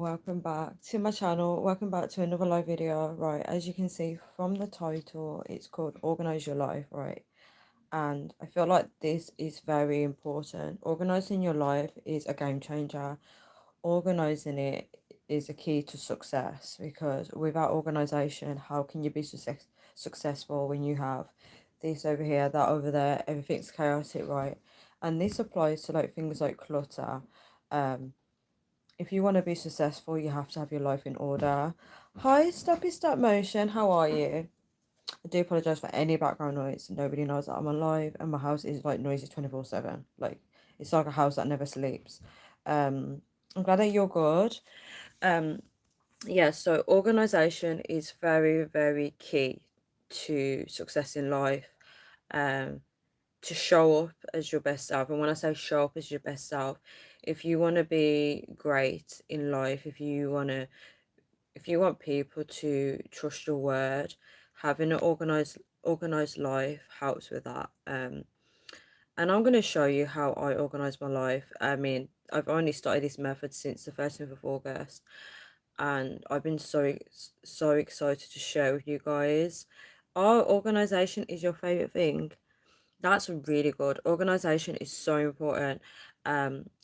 Welcome back to my channel. Welcome back to another live video. Right, as you can see from the title, it's called Organize Your Life, right? And I feel like this is very important. Organizing your life is a game changer. Organizing it is a key to success, because without organization, how can you be successful when you have this over here, that over there, everything's chaotic, right? And this applies to like things like clutter. Um, if you want to be successful, you have to have your life in order. Hi, Stoppy Stop Motion. How are you? I do apologize for any background noise. Nobody knows that I'm alive, and my house is like noisy 24/7. Like, it's like a house that never sleeps. I'm glad that you're good. Um, yeah, so organization is very, very key to success in life. Um, to show up as your best self. And when I say show up as your best self, if you want to be great in life, if you want people to trust your word, having an organized life helps with that. And I'm going to show you how I organize my life. I mean, I've only started this method since the 13th of August, and I've been so excited to share with you guys. Our organization is your favorite thing. That's really good. Organization is so important.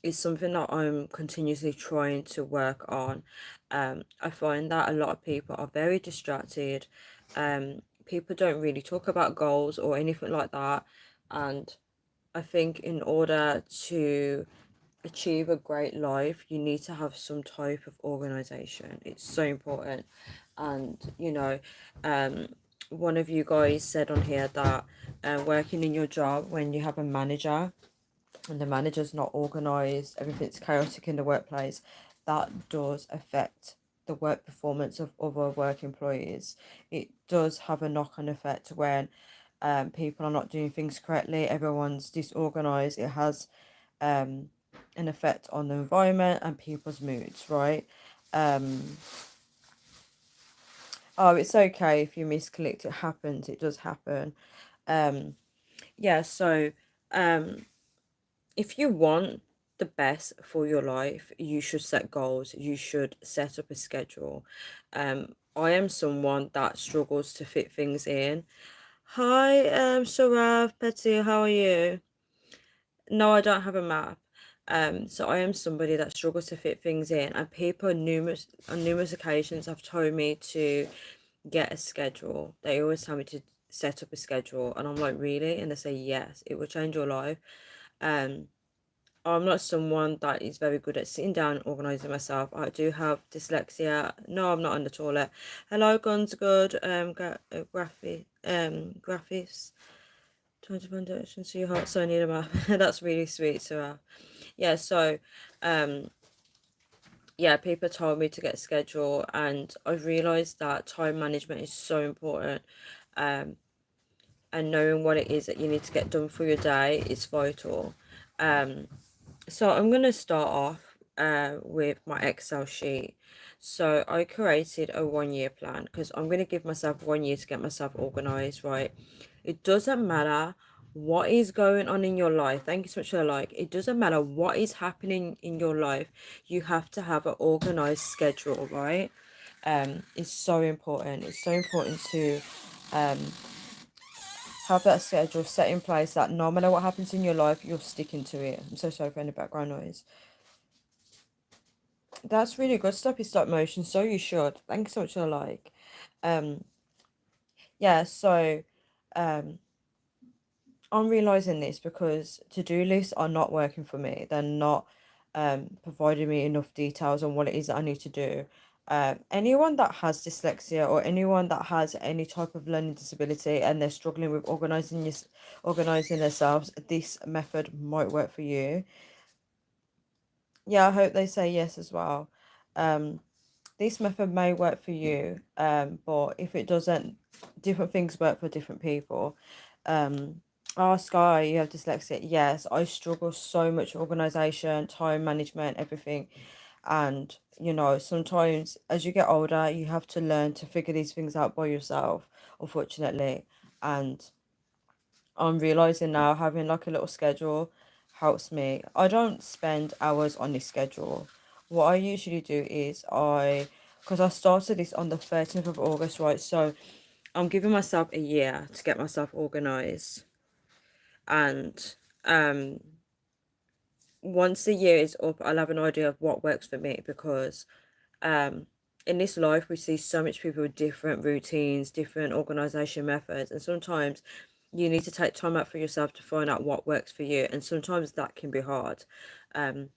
It's something that I'm continuously trying to work on. I find that a lot of people are very distracted. People don't really talk about goals or anything like that. And I think in order to achieve a great life, you need to have some type of organization. It's so important. And um one of you guys said on here that working in your job, when you have a manager and the manager's not organized, everything's chaotic in the workplace, that does affect the work performance of other work employees. It does have a knock-on effect when people are not doing things correctly, everyone's disorganized. It has an effect on the environment and people's moods, right? Um, oh, it's okay if you misclicked. It happens. It does happen. Um, yeah. So, um, if you want the best for your life, you should set goals. You should set up a schedule. I am someone that struggles to fit things in. Hi, Sharav, Petty, how are you? No, I don't have a map. So I am somebody that struggles to fit things in, and people on numerous occasions have told me to get a schedule. They always tell me to set up a schedule, and I'm like, really? And they say yes, it will change your life. Um, I'm not someone that is very good at sitting down and organizing myself. I do have dyslexia. No, I'm not on the toilet. Hello, Guns Good. Graphics. Trying to find directions to your heart, so I need a map. That's really sweet, Sarah. Yeah, so um yeah, people told me to get a schedule, and I've realized that time management is so important. Um and knowing what it is that you need to get done for your day is vital. So I'm gonna start off with my Excel sheet. So I created a 1 year plan because I'm gonna give myself 1 year to get myself organized, right? It doesn't matter what is going on in your life. Thank you so much for the like. It doesn't matter what is happening in your life. You have to have an organized schedule, right? It's so important. It's so important to um have that schedule set in place that no matter what happens in your life, you're sticking to it. I'm so sorry for any background noise. That's really good. Stop your stop motion. So you should. Thank you so much for the like. Um, yeah, so um I'm realizing this because to-do lists are not working for me. They're not providing me enough details on what it is that I need to do. Anyone that has dyslexia or anyone that has any type of learning disability and they're struggling with organizing themselves, this method might work for you. Yeah, I hope they say yes as well. Um, this method may work for you, but if it doesn't, different things work for different people. Oh, Sky, you have dyslexia. Yes, I struggle so much with organization, time management, everything. And, sometimes as you get older, you have to learn to figure these things out by yourself, unfortunately. And I'm realizing now having like a little schedule helps me. I don't spend hours on this schedule. what I usually do is because I started this on the 13th of August, right? So I'm giving myself a year to get myself organized. And um, once the year is up, I'll have an idea of what works for me because um, in this life, we see so much people with different routines, different organization methods, and sometimes you need to take time out for yourself to find out what works for you. And sometimes that can be hard. Um,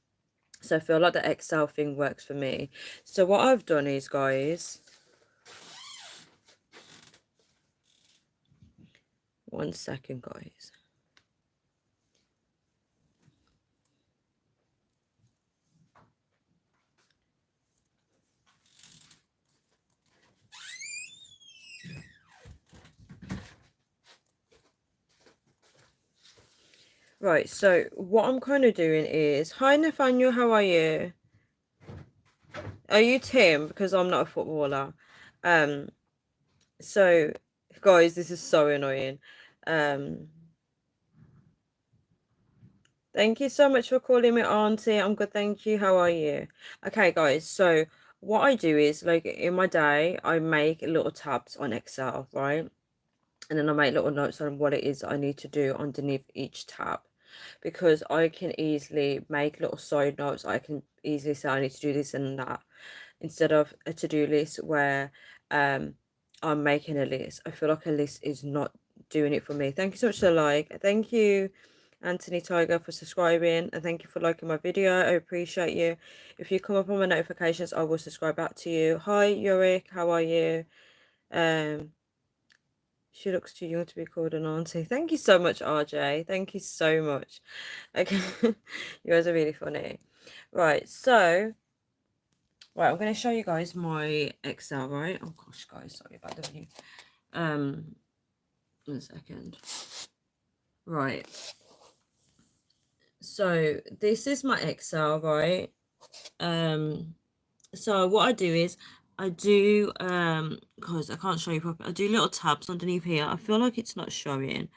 so I feel like the Excel thing works for me. So what I've done is, guys, one second, guys. Right, so what I'm kind of doing is, hi Nathaniel, how are you? Are you Tim? Because I'm not a footballer. Um, so guys, this is so annoying. Um, Thank you so much for calling me auntie. I'm good, thank you. How are you? Okay, guys, so what I do is like in my day, I make little tabs on Excel, right? And then I make little notes on what it is I need to do underneath each tab because I can easily make little side notes. I can easily say I need to do this and that instead of a to-do list where I'm making a list. I feel like a list is not doing it for me. Thank you so much for the like. Thank you, Anthony Tiger, for subscribing, and thank you for liking my video. I appreciate you. If you come up on my notifications, I will subscribe back to you. Hi, Yurik, how are you? Um, she looks too young to be called an auntie. Thank you so much, RJ. Thank you so much. Okay, you guys are really funny. Right, so right, I'm going to show you guys my Excel, right? Oh gosh, guys, sorry about the view. 1 second. Right. So this is my Excel, right? So what I do is I do because I can't show you properly. I do little tabs underneath here. I feel like it's not showing.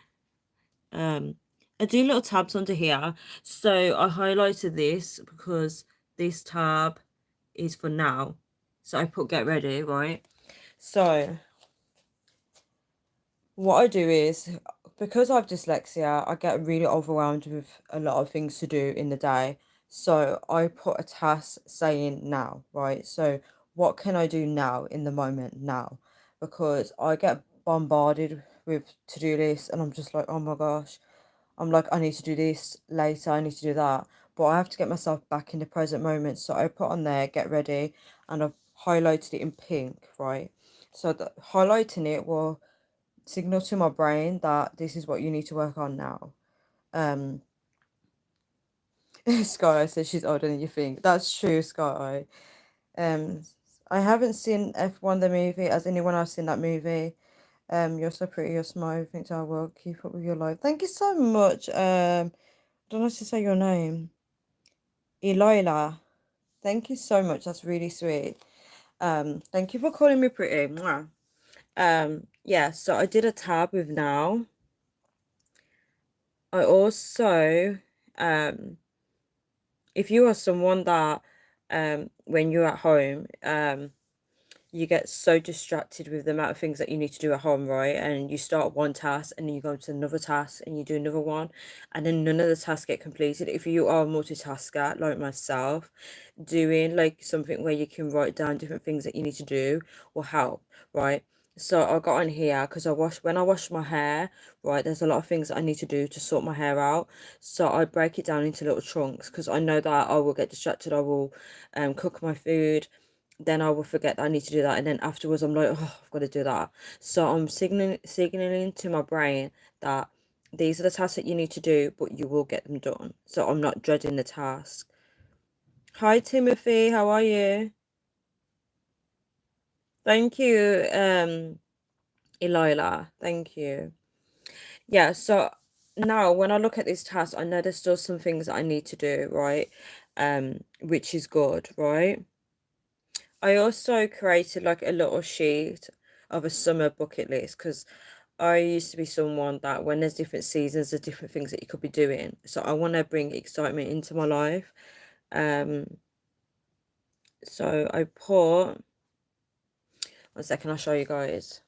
Um, I do little tabs under here. So I highlighted this because this tab is for now. So I put get ready, right? So what I do is because I have dyslexia, I get really overwhelmed with a lot of things to do in the day. So I put a task saying now, right? So what can I do now in the moment now? Because I get bombarded with to-do lists and I'm just like, oh my gosh, I'm like, I need to do this later, I need to do that. But I have to get myself back in the present moment. So I put on there, get ready, and I've highlighted it in pink, right? So the highlighting it will signal to my brain that this is what you need to work on now. Um, Sky says she's older than you think. That's true, Sky. Um, I haven't seen F1 the movie. Has anyone else seen that movie? You're so pretty. You're smart. I think I will keep up with your life. Thank you so much. Don't know how to say your name. Eloila. Thank you so much. That's really sweet. Thank you for calling me pretty. Mwah. Yeah. So I did a tab with now. I also if you are someone that when you're at home you get so distracted with the amount of things that you need to do at home, right? And you start one task and then you go to another task and you do another one, and then none of the tasks get completed. If you are a multitasker like myself, doing like something where you can write down different things that you need to do will help, right? So I got on here because when I wash my hair, right, there's a lot of things that I need to do to sort my hair out. So I break it down into little chunks because I know that I will get distracted. I will cook my food, then I will forget that I need to do that, and then afterwards I'm like, oh, I've got to do that. So I'm signaling to my brain that these are the tasks that you need to do, but you will get them done. So I'm not dreading the task. Hi Timothy, how are you? Thank you, Elila. Thank you. Yeah, so now when I look at this task, I know there's still some things that I need to do, right? Which is good, right? I also created like a little sheet of a summer bucket list because I used to be someone that when there's different seasons, there's different things that you could be doing. So I want to bring excitement into my life. Um, So I put, 1 second, I'll show you guys.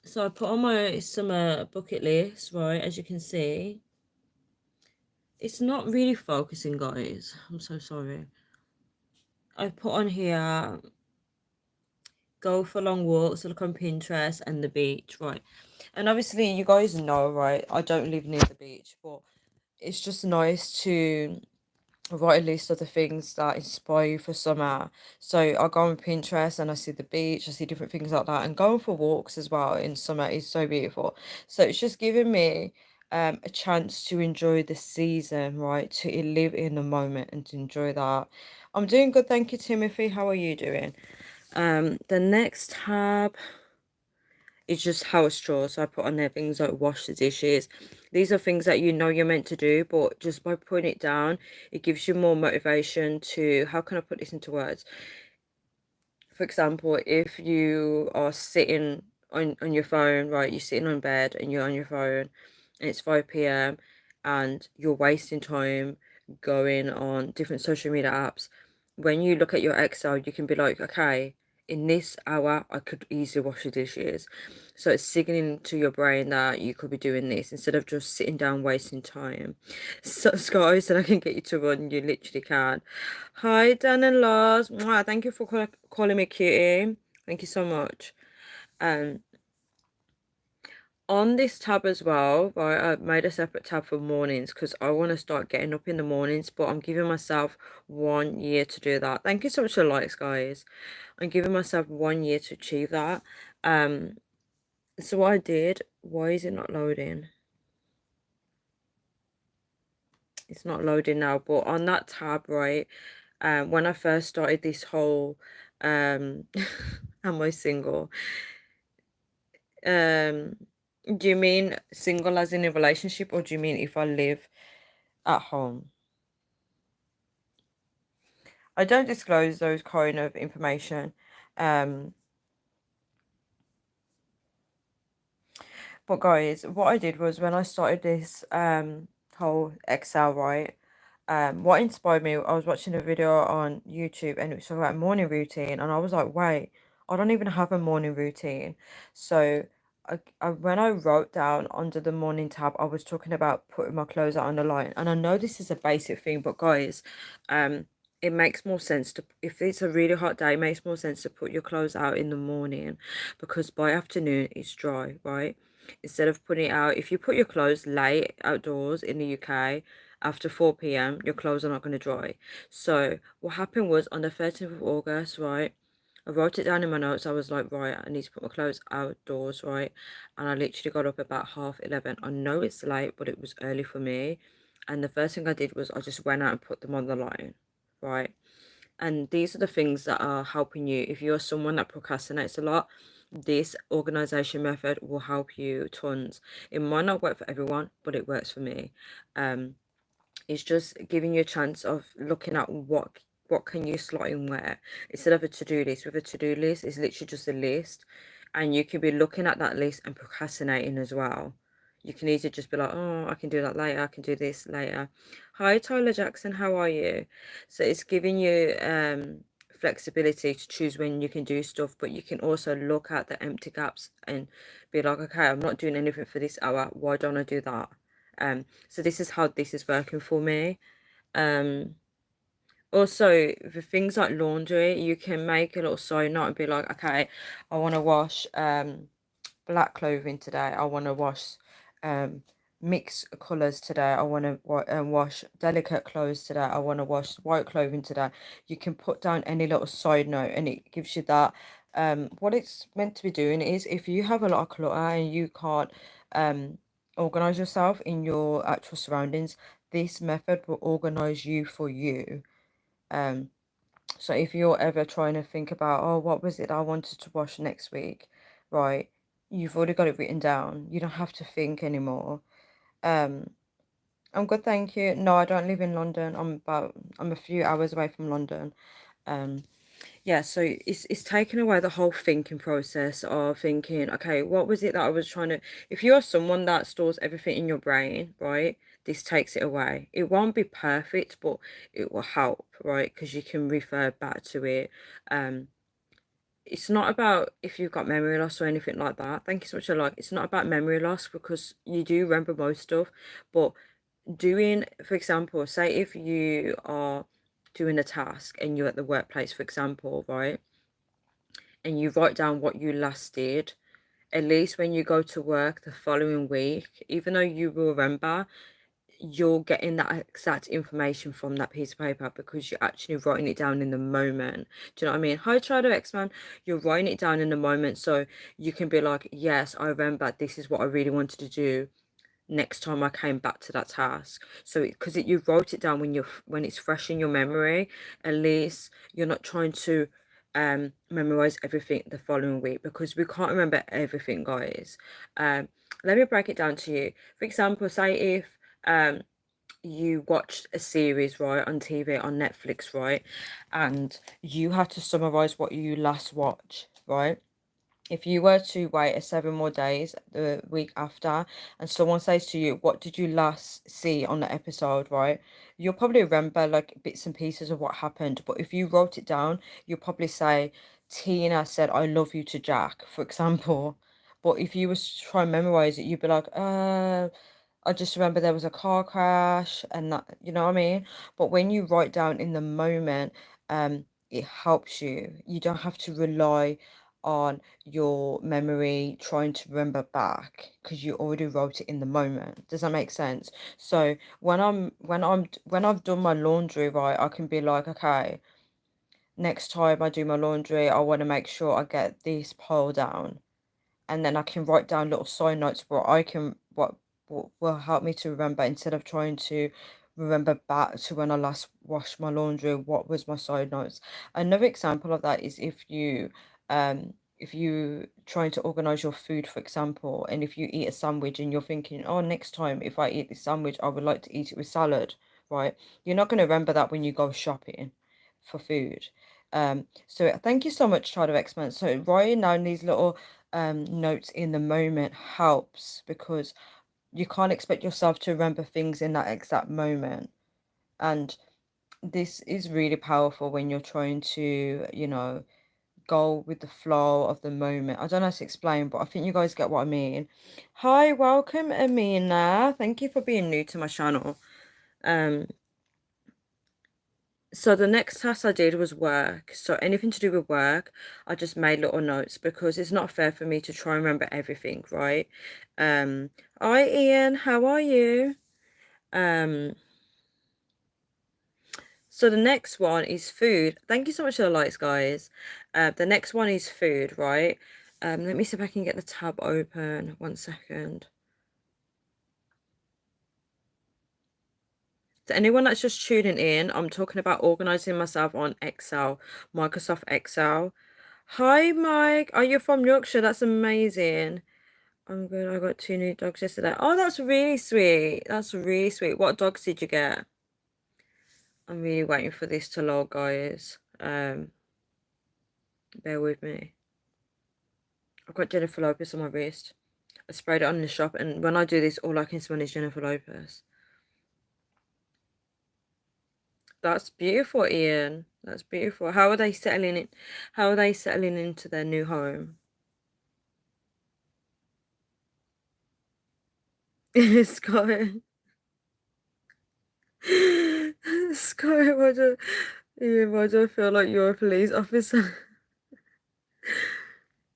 So I put on my summer bucket list, right, as you can see. It's not really focusing, guys. I'm so sorry. I put on here, go for long walks, look on Pinterest, and the beach, right? And obviously, you guys know, right, I don't live near the beach, but it's just nice to write a list of the things that inspire you for summer. So I go on Pinterest and I see the beach, I see different things like that, and going for walks as well in summer is so beautiful. So it's just giving me a chance to enjoy the season, right? To live in the moment and to enjoy that. I'm doing good, thank you, Timothy. How are you doing? The next tab is just house chores. So I put on there things like wash the dishes. These are things that you know you're meant to do, but just by putting it down, it gives you more motivation to, how can I put this into words? For example, if you are sitting on your phone, right, you're sitting on bed and you're on your phone and it's 5 p.m. and you're wasting time going on different social media apps, when you look at your Excel, you can be like, okay, in this hour, I could easily wash the dishes. So it's signaling to your brain that you could be doing this instead of just sitting down wasting time. So, guys, and I can get you to run, you literally can. Hi, Dan and Lars. Mwah, thank you for calling me cutie. Thank you so much. Um, on this tab as well, right, I made a separate tab for mornings because I want to start getting up in the mornings, but I'm giving myself 1 year to do that. Thank you so much for the likes, guys. I'm giving myself 1 year to achieve that. Um, so what I did, why is it not loading? It's not loading now, but on that tab, right, when I first started this whole am I single? Um, do you mean single as in a relationship, or do you mean if I live at home? I don't disclose those kind of information. Um, but guys, what I did was when I started this whole Excel, right? What inspired me, I was watching a video on YouTube and it was about morning routine, and I was like, wait, I don't even have a morning routine. So when I wrote down under the morning tab, I was talking about putting my clothes out on the line. And I know this is a basic thing, but guys, it makes more sense to, if it's a really hot day, it makes more sense to put your clothes out in the morning because by afternoon it's dry, right? Instead of putting it out, if you put your clothes late outdoors in the UK, after 4 p.m., your clothes are not going to dry. So what happened was on the 13th of August, right? I wrote it down in my notes. I was like, right, I need to put my clothes outdoors, right? And I literally got up about 11:30. I know it's late, but it was early for me. And the first thing I did was I just went out and put them on the line, right? And these are the things that are helping you. If you're someone that procrastinates a lot, this organization method will help you tons. It might not work for everyone, but it works for me. Um, it's just giving you a chance of looking at what can you slot in where instead of a to-do list. With a to-do list, it's literally just a list, and you can be looking at that list and procrastinating as well. You can easily just be like, oh, I can do that later, I can do this later. Hi, Tyler Jackson, how are you? So it's giving you flexibility to choose when you can do stuff, but you can also look at the empty gaps and be like, okay, I'm not doing anything for this hour, why don't I do that? So this is how this is working for me. Um, Also, for things like laundry, you can make a little side note and be like, okay, I want to wash black clothing today. I want to wash um mixed colors today. I want to wash delicate clothes today. I want to wash white clothing today. You can put down any little side note and it gives you that. What it's meant to be doing is if you have a lot of clutter and you can't organize yourself in your actual surroundings, this method will organize you for you. Um, so if you're ever trying to think about, oh, what was it I wanted to wash next week, right? You've already got it written down. You don't have to think anymore. Um, I'm good, thank you. No, I don't live in London. I'm a few hours away from London. Um, yeah, so it's taken away the whole thinking process of thinking, okay, what was it that I was trying to, if you're someone that stores everything in your brain, right? this takes it away. It won't be perfect, but it will help, right? Because you can refer back to it. It's not about if you've got memory loss or anything like that. Thank you so much. It's not about memory loss because you do remember most stuff, but doing, for example, say if you are doing a task and you're at the workplace, for example, right, and you write down what you last did, at least when you go to work the following week, even though you will remember, you're getting that exact information from that piece of paper because you're actually writing it down in the moment. Do you know what I mean? Hi, Trido X-Man. You're writing it down in the moment so you can be like, yes, I remember this is what I really wanted to do next time I came back to that task. So because you wrote it down when it's fresh in your memory, at least you're not trying to memorize everything the following week because we can't remember everything, guys. Let me break it down to you. For example, say if you watched a series, right, on TV, on Netflix, right, and you had to summarize what you last watched, right? If you were to wait 7 more days the week after and someone says to you, what did you last see on the episode, right? You'll probably remember like bits and pieces of what happened. But if you wrote it down, you'll probably say, Tina said, I love you to Jack, for example. But if you was to try and memorize it, you'd be like, I just remember there was a car crash and that, you know what I mean? But when you write down in the moment, it helps you. You don't have to rely on your memory trying to remember back because you already wrote it in the moment. Does that make sense? So when I've done my laundry, right, I can be like, okay, next time I do my laundry, I want to make sure I get this pile down, and then I can write down little side notes where I can what will help me to remember instead of trying to remember back to when I last washed my laundry. What was my side notes? Another example of that is if you trying to organize your food, for example, and if you eat a sandwich and you're thinking, oh, next time if I eat this sandwich, I would like to eat it with salad, right? You're not going to remember that when you go shopping for food. So thank you so much, Child of X-Men. So writing down these little notes in the moment helps because you can't expect yourself to remember things in that exact moment. And this is really powerful when you're trying to, go with the flow of the moment. I don't know how to explain, but I think you guys get what I mean. Hi, welcome, Amina. Thank you for being new to my channel. Um, So the next task I did was work. So anything to do with work, I just made little notes because it's not fair for me to try and remember everything, right? Hi Ian, how are you? Um, so the next one is food. Thank you so much for the likes, guys. The next one is food, right? Let me see if I can get the tab open. 1 second. To anyone that's just tuning in, I'm talking about organizing myself on Excel, Microsoft Excel. Hi, Mike. Are you from Yorkshire? That's amazing. I'm good. I got 2 new dogs yesterday. Oh, that's really sweet. That's really sweet. What dogs did you get? I'm really waiting for this to log, guys. Bear with me. I've got Jennifer Lopez on my wrist. I sprayed it on in the shop, and when I do this, all I can smell is Jennifer Lopez. That's beautiful, Ian. That's beautiful. How are they settling it? How are they settling into their new home? Sky. Sky, why do I feel like you're a police officer?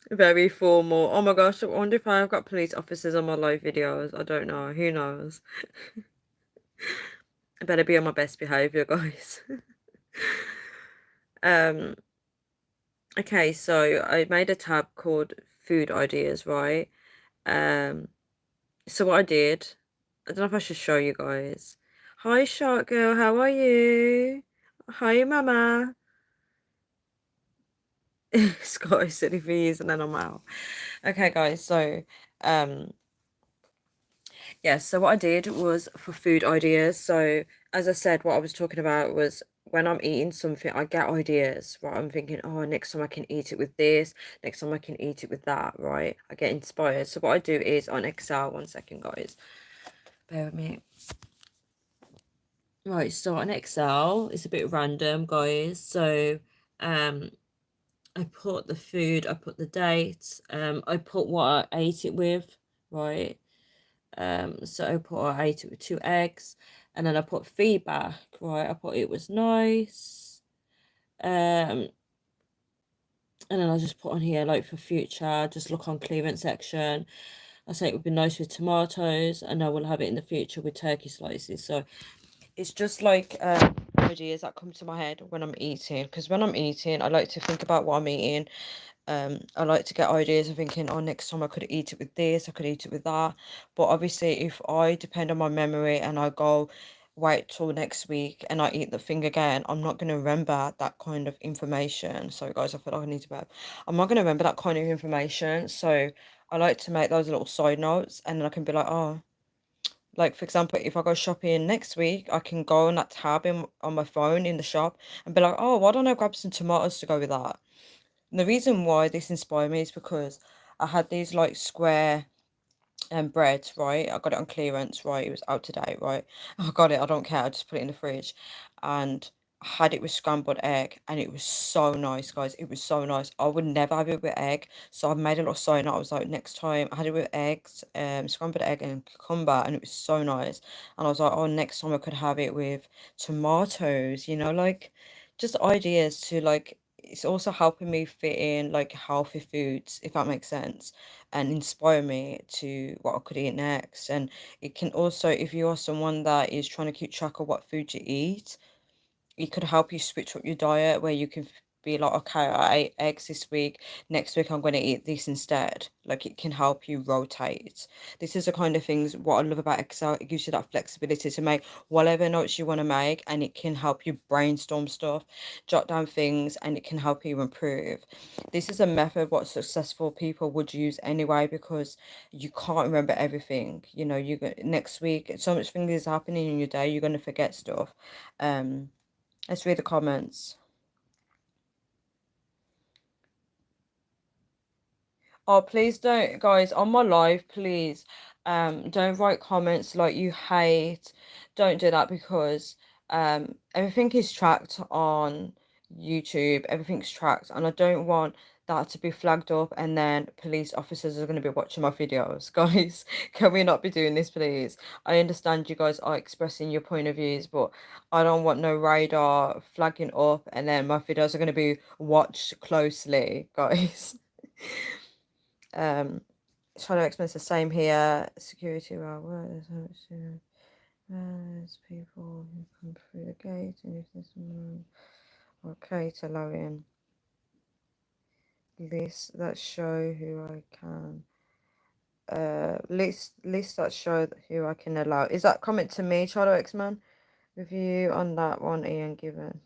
Very formal. Oh my gosh, I wonder if I've got police officers on my live videos. I don't know. Who knows? I better be on my best behavior, guys. um, okay, so I made a tab called food ideas, right? Um, so what I did, I don't know if I should show you guys. Hi, Shark Girl, how are you? Hi, Mama. Scottish silly fees, and then I'm out. Okay, guys, so um yeah, so what I did was for food ideas. So as I said, what I was talking about was when I'm eating something, I get ideas, right? I'm thinking, oh, next time I can eat it with this, next time I can eat it with that, right? I get inspired. So what I do is on Excel, 1 second, guys. Bear with me. Right, so on Excel, it's a bit random, guys. So um I put the food, I put the dates, I put what I ate it with, right? So I put I ate it with 2 eggs, and then I put feedback, right? I put it was nice. Um, and then I just put on here like for future, just look on clearance section. I say it would be nice with tomatoes, and I will have it in the future with turkey slices. So it's just like ideas that come to my head when I'm eating. Because when I'm eating, I like to think about what I'm eating. I like to get ideas of thinking, oh, next time I could eat it with this, I could eat it with that. But obviously, if I depend on my memory and I go, wait till next week and I eat the thing again, I'm not going to remember that kind of information. Sorry, guys, I feel like I need to bed. I'm not going to remember that kind of information. So I like to make those little side notes, and then I can be like, oh, like for example, if I go shopping next week, I can go on that tab on my phone in the shop and be like, oh, why don't I grab some tomatoes to go with that? And the reason why this inspired me is because I had these like square bread, right? I got it on clearance, right? It was out today, right? I got it, I don't care, I just put it in the fridge. And I had it with scrambled egg, and it was so nice, guys. It was so nice. I would never have it with egg. So I made a little sign. I was like, next time I had it with eggs, scrambled egg and cucumber, and it was so nice. And I was like, oh, next time I could have it with tomatoes, like just ideas to like it's also helping me fit in like healthy foods, if that makes sense, and inspire me to what I could eat next. And it can also, if you are someone that is trying to keep track of what food you eat, it could help you switch up your diet where you can be like, okay, I ate eggs this week. Next week, I'm going to eat this instead. Like it can help you rotate. This is the kind of things what I love about Excel. It gives you that flexibility to make whatever notes you want to make, and it can help you brainstorm stuff, jot down things, and it can help you improve. This is a method what successful people would use anyway, because you can't remember everything. Next week, so much things is happening in your day, you're going to forget stuff. Um, Let's read the comments. Oh, please don't, guys, on my live, please, don't write comments like you hate. Don't do that, because everything is tracked on YouTube. Everything's tracked, and I don't want that to be flagged up, and then police officers are going to be watching my videos. Guys, can we not be doing this, please? I understand you guys are expressing your point of views, but I don't want no radar flagging up, and then my videos are going to be watched closely, guys. Um, Shadow Xmen's the same here. Security, well, there's people who come through the gate, and if there's someone, okay, to allow in list that show who I can. List that show who I can allow. Is that comment to me, Shadow X-Man? Review on that one, Ian Given.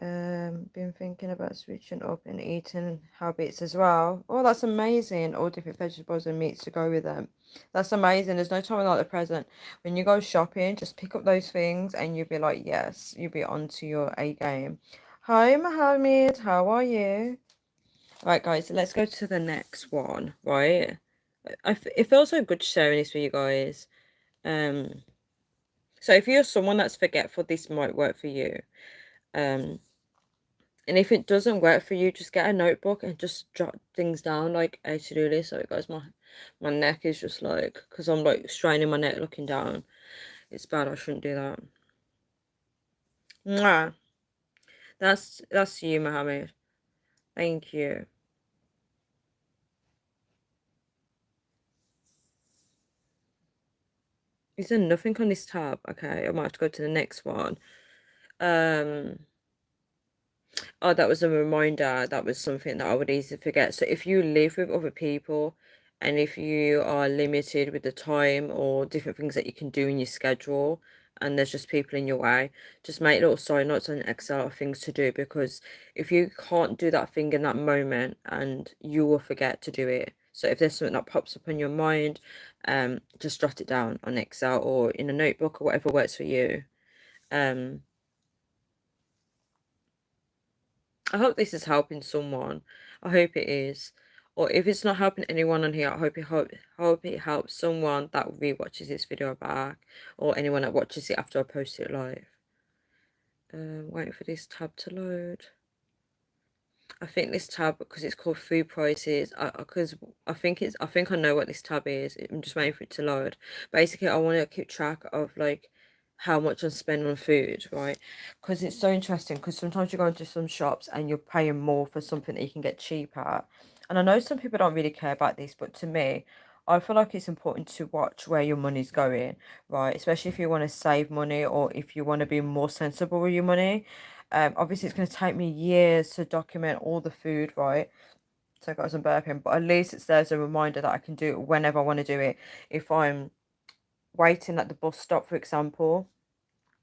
Been thinking about switching up and eating habits as well. Oh, that's amazing. All different vegetables and meats to go with them. That's amazing. There's no time like the present. When you go shopping, just pick up those things and you'll be like, yes, you'll be onto your A game. Hi, Mohammed. How are you? Right, guys, let's go to the next one, right? It feels so good sharing this with you guys. Um, so if you're someone that's forgetful, this might work for you. Um, And if it doesn't work for you, just get a notebook and just jot things down like a to-do list. So guys, my neck is just like, because I'm like straining my neck looking down. It's bad. I shouldn't do that. Mwah. That's you, Mohammed. Thank you. Is there nothing on this tab? Okay, I might have to go to the next one. Um, Oh, that was a reminder. That was something that I would easily forget. So if you live with other people, and if you are limited with the time or different things that you can do in your schedule, and there's just people in your way, just make little side notes on Excel of things to do, because if you can't do that thing in that moment, and you will forget to do it. So if there's something that pops up in your mind, just jot it down on Excel or in a notebook or whatever works for you. Um, I hope this is helping someone. I hope it is. Or if it's not helping anyone on here, I hope it helps someone that rewatches this video back, or anyone that watches it after I post it live. Waiting for this tab to load. I think this tab, because it's called food prices, because I think I know what this tab is. I'm just waiting for it to load. Basically, I want to keep track of like how much I spend on food, right? Because it's so interesting. Because sometimes you go into some shops and you're paying more for something that you can get cheaper. And I know some people don't really care about this, but to me, I feel like it's important to watch where your money's going, right? Especially if you want to save money or if you want to be more sensible with your money. Obviously, it's going to take me years to document all the food, right? So I got some burping, but at least it's there's a reminder that I can do it whenever I want to do it. If I'm waiting at the bus stop, for example,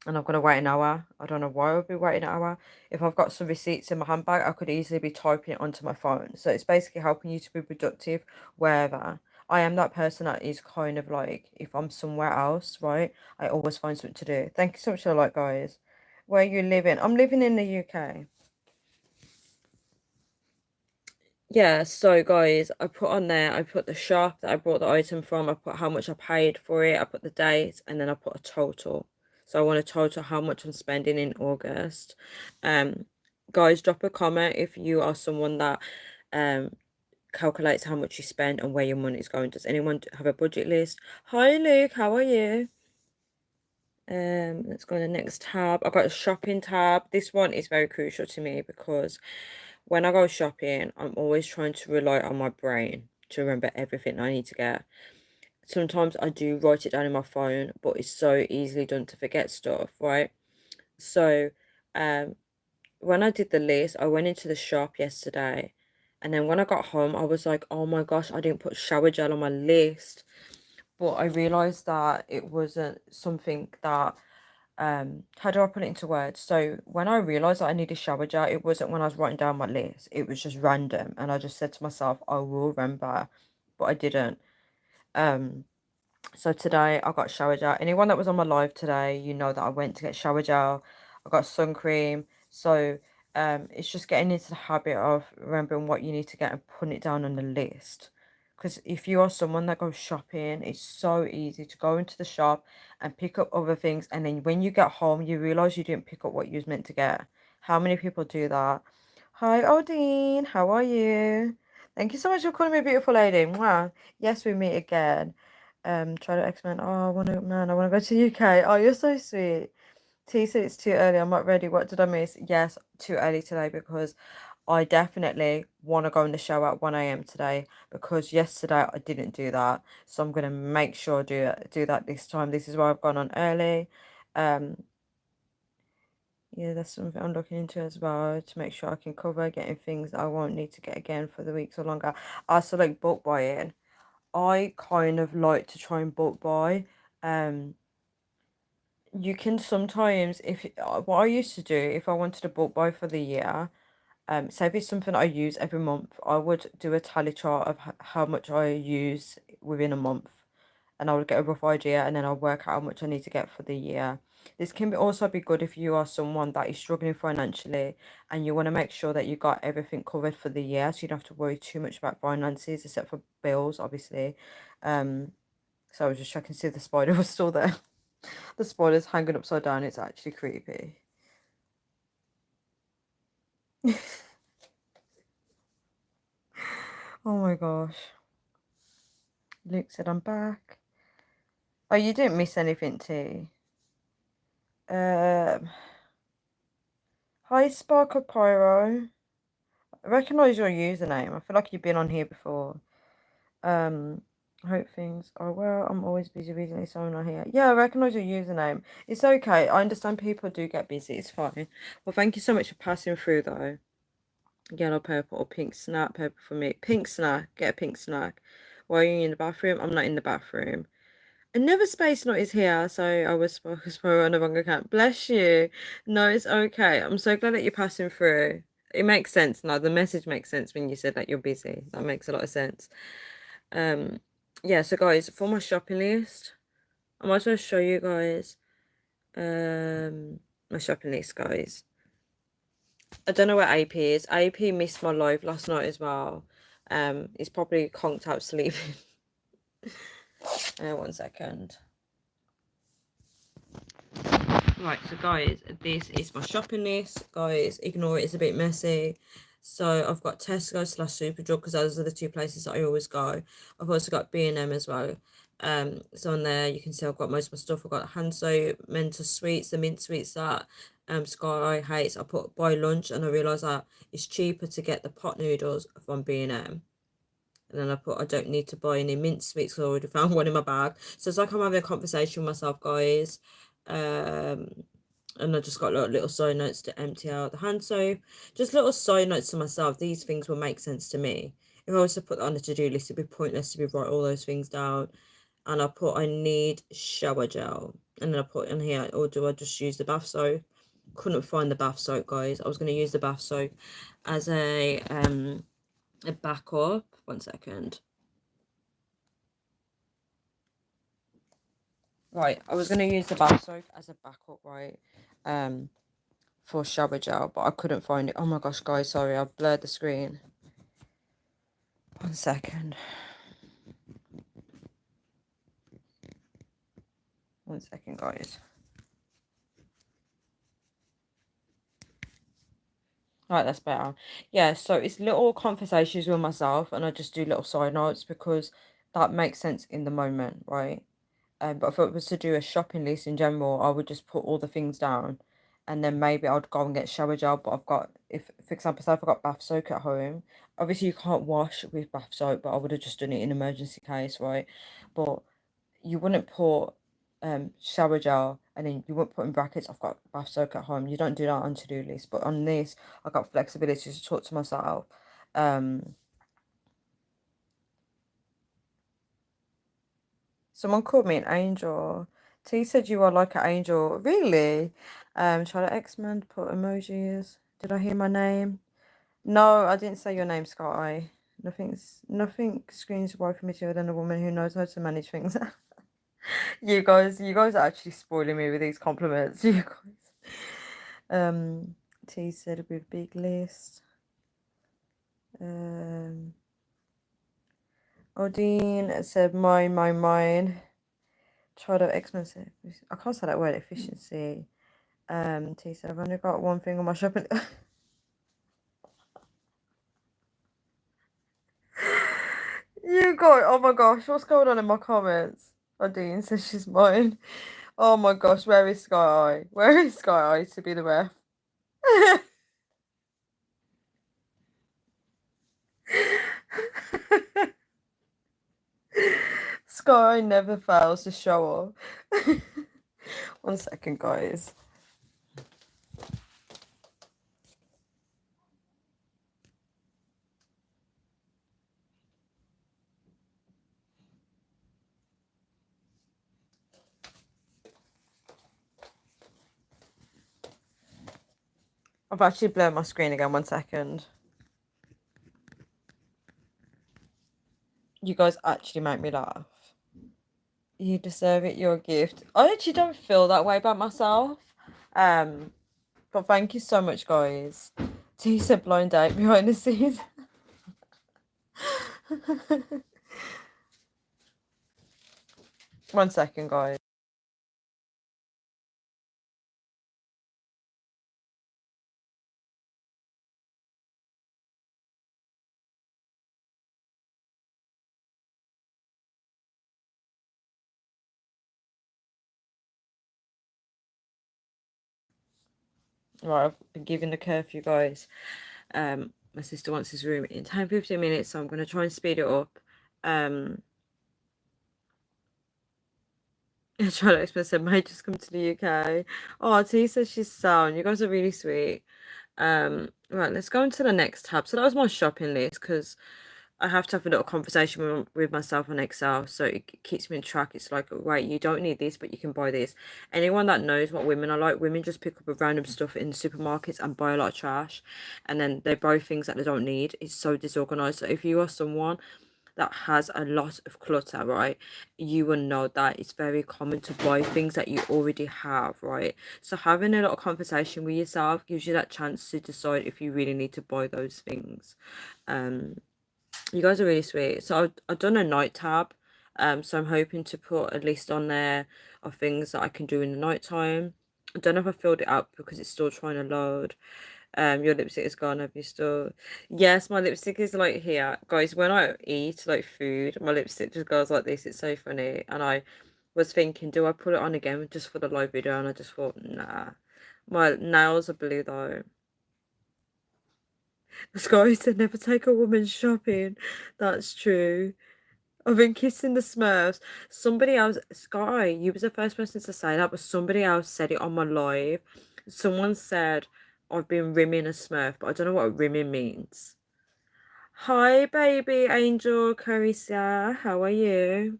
and I've got to wait an hour, I don't know why I would be waiting an hour. If I've got some receipts in my handbag, I could easily be typing it onto my phone. So it's basically helping you to be productive wherever. I am that person that is kind of like, if I'm somewhere else, right, I always find something to do. Thank you so much for the like, guys. Where are you living? I'm living in the UK. Yeah, so guys, I put on there, I put the shop that I bought the item from, I put how much I paid for it, I put the date, and then I put a total. So I want to total how much I'm spending in August. Um, guys, drop a comment if you are someone that um calculates how much you spend and where your money is going. Does anyone have a budget list? Hi Luke, how are you? Let's go to the next tab. I've got a shopping tab. This one is very crucial to me because when I go shopping, I'm always trying to rely on my brain to remember everything I need to get. Sometimes I do write it down in my phone, but it's so easily done to forget stuff, right? So, um, when I did the list, I went into the shop yesterday, and then when I got home, I was like, oh my gosh, I didn't put shower gel on my list. But I realized that it wasn't something that how do I put it into words? So when I realized that I needed shower gel, it wasn't when I was writing down my list. It was just random, and I just said to myself, I will remember, but I didn't. Um, so today I got shower gel. Anyone that was on my live today, you know that I went to get shower gel. I got sun cream. So it's just getting into the habit of remembering what you need to get and putting it down on the list. Because if you are someone that goes shopping, it's so easy to go into the shop and pick up other things, and then when you get home, you realize you didn't pick up what you was meant to get. How many people do that? Hi, Odine. How are you? Thank you so much for calling me a beautiful lady. Wow. Yes, we meet again. Try to X-Men. Oh, I want to go to UK. Oh, you're so sweet. T said it's too early. I'm not ready. What did I miss? Yes, too early today because I definitely want to go in the show at 1 a.m. today because yesterday I didn't do that. So I'm gonna make sure I do that this time. This is why I've gone on early. Um, yeah, that's something I'm looking into as well to make sure I can cover getting things that I won't need to get again for the weeks or longer. I also like bulk buying. I kind of like to try and bulk buy. Um, you can sometimes, if what I used to do, if I wanted to bulk buy for the year, say if it's something I use every month, I would do a tally chart of how much I use within a month, and I would get a rough idea, and then I'll work out how much I need to get for the year. This can also be good if you are someone that is struggling financially and you want to make sure that you got everything covered for the year, so you don't have to worry too much about finances, except for bills, obviously. Um, so I was just checking to see if the spider was still there. The spider's hanging upside down. It's actually creepy. Oh my gosh. Luke said I'm back. Oh, you didn't miss anything, T. Um, Hi, Sparkle Pyro. I recognise your username. I feel like you've been on here before. I hope things are well. I'm always busy recently, so I'm not here. Yeah, I recognise your username. It's okay. I understand people do get busy. It's fine. Well, thank you so much for passing through, though. Yellow, purple, or pink snack. Purple for me. Pink snack. Get a pink snack. Why are you in the bathroom? I'm not in the bathroom. Another space note is here, so I was supposed to on the wrong account. Bless you. No, it's okay. I'm so glad that you're passing through. It makes sense now. The message makes sense when you said that you're busy. That makes a lot of sense. Um, yeah, so guys, for my shopping list, I might as well show you guys my shopping list, guys. I don't know where AP is. AP missed my live last night as well. He's probably conked out sleeping. 1 second. Right, so guys, this is my shopping list. Guys, ignore it, it's a bit messy. So I've got Tesco slash Superdrug because those are the two places that I always go. I've also got B&M as well. So on there you can see I've got most of my stuff. I've got hand soap, Mentos sweets, the mint sweets that Sky hates. I put buy lunch and I realise that it's cheaper to get the pot noodles from B&M. And then I put I don't need to buy any mint sweets because I already found one in my bag. So it's like I'm having a conversation with myself, guys. And I just got little side notes to empty out the hand soap. Just little side notes to myself. These things will make sense to me. If I was to put that on the to-do list, it'd be pointless to be write all those things down. And I put I need shower gel. And then I put in here, or do I just use the bath soap? Couldn't find the bath soap, guys. I was going to use the bath soap as a backup. 1 second. Right, I was going to use the bath soap as a backup, right? For shower gel, but I couldn't find it. Oh my gosh, guys, sorry, I've blurred the screen. 1 second. 1 second, guys. Right, that's better. Yeah, so it's little conversations with myself, and I just do little side notes because that makes sense in the moment, right? But if it was to do a shopping list in general, I would just put all the things down, and then maybe I'd go and get shower gel. But I've got, if for example, say I've got bath soap at home, obviously you can't wash with bath soap, but I would have just done it in emergency case, right? But you wouldn't put shower gel and then you wouldn't put in brackets I've got bath soak at home. You don't do that on to-do list. But on this, I got flexibility to talk to myself. Someone called me an angel. T said you are like an angel. Really? Charlotte X-Men put emojis. Did I hear my name? No, I didn't say your name, Sky. Nothing screams away from me to than a woman who knows how to manage things. You guys are actually spoiling me with these compliments. You guys. T said with big list. Odine said mine. Tried out X-Men said I can't say that word efficiency. T said I've only got one thing on my shopping. You go. Oh my gosh, what's going on in my comments? Odine says she's mine. Oh my gosh, where is Sky? Where is Sky to be the ref? Sky never fails to show off. 1 second, guys. I've actually blurred my screen again. 1 second. You guys actually make me laugh. You deserve it. You're a gift. I actually don't feel that way about myself. But thank you so much, guys. T said blind date behind the scenes. 1 second, guys. Right, I've been giving the curfew, guys. My sister wants his room in 10-15 minutes, so I'm gonna try and speed it up. Charlotte Express said, "May just come to the UK." Oh, T says she's sound. You guys are really sweet. Right, let's go into the next tab. So that was my shopping list because I have to have a little conversation with myself on Excel, so it keeps me in track. It's like, right, you don't need this, but you can buy this. Anyone that knows what women are like, women just pick up a random stuff in the supermarkets and buy a lot of trash, and then they buy things that they don't need. It's so disorganized. So if you are someone that has a lot of clutter, right, you will know that it's very common to buy things that you already have, right? So having a little conversation with yourself gives you that chance to decide if you really need to buy those things. You guys are really sweet. So I've done a night tab. So I'm hoping to put a list on there of things that I can do in the night time. I don't know if I filled it up because it's still trying to load. Your lipstick is gone. Have you still? Yes, my lipstick is like here, guys. When I eat like food, my lipstick just goes like this. It's so funny. And I was thinking, do I put it on again just for the live video? And I just thought, nah. My nails are blue though. The Sky said never take a woman shopping. That's true. I've been kissing the Smurfs. Somebody else, Sky, you was the first person to say that, but somebody else said it on my live. Someone said I've been rimming a Smurf, but I don't know what rimming means. Hi, baby angel Carissa. How are you?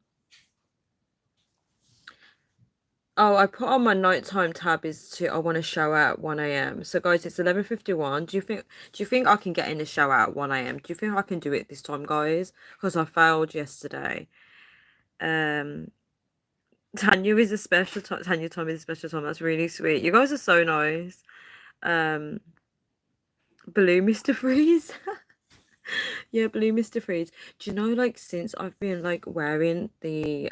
Oh, I put on my nighttime tab is to I want to shower at 1 a.m. So guys, it's 11:51. Do you think I can get in the shower at 1 a.m.? Do you think I can do it this time, guys? Because I failed yesterday. Um Tanya is a special time. Tanya time is a special time. That's really sweet. You guys are so nice. Um Blue Mr. Freeze. Yeah, blue Mr. Freeze. Do you know, like, since I've been like wearing the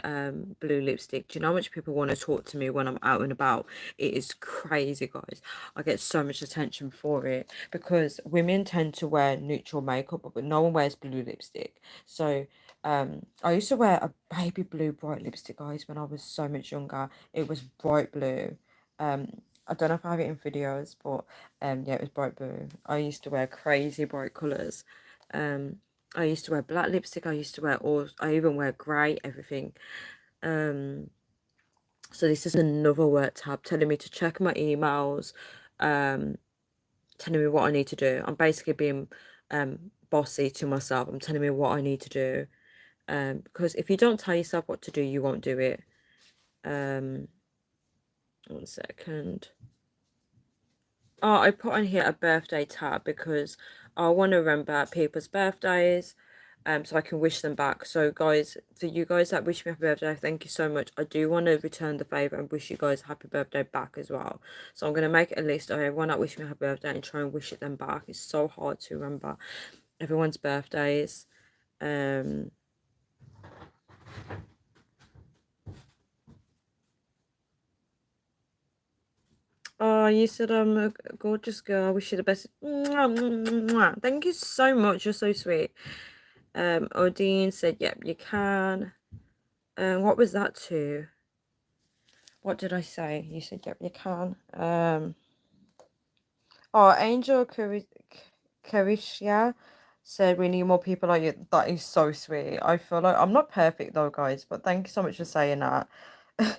blue lipstick, do you know how much people want to talk to me when I'm out and about? It is crazy, guys. I get so much attention for it because women tend to wear neutral makeup, but no one wears blue lipstick. So I used to wear a baby blue bright lipstick, guys, when I was so much younger. It was bright blue. Um, I don't know if I have it in videos, but yeah, it was bright blue. I used to wear crazy bright colours. Um, I used to wear black lipstick. I used to wear all. I even wear grey. Everything. Um, so this is another work tab telling me to check my emails. Telling me what I need to do. I'm basically being bossy to myself. I'm telling me what I need to do. Because if you don't tell yourself what to do, you won't do it. 1 second. Oh, I put on here a birthday tab because I want to remember people's birthdays, so I can wish them back. So, guys, for you guys that wish me happy birthday, thank you so much. I do want to return the favor and wish you guys happy birthday back as well. So I'm gonna make a list of everyone that wish me happy birthday and try and wish it them back. It's so hard to remember everyone's birthdays. Um, Oh, you said I'm a gorgeous girl. I wish you the best. Mwah, mwah, mwah, mwah. Thank you so much. You're so sweet. Odine said, yep, you can. What was that to? What did I say? You said, yep, you can. Oh, Angel Carisha said we need more people like you. That is so sweet. I feel like I'm not perfect though, guys, but thank you so much for saying that.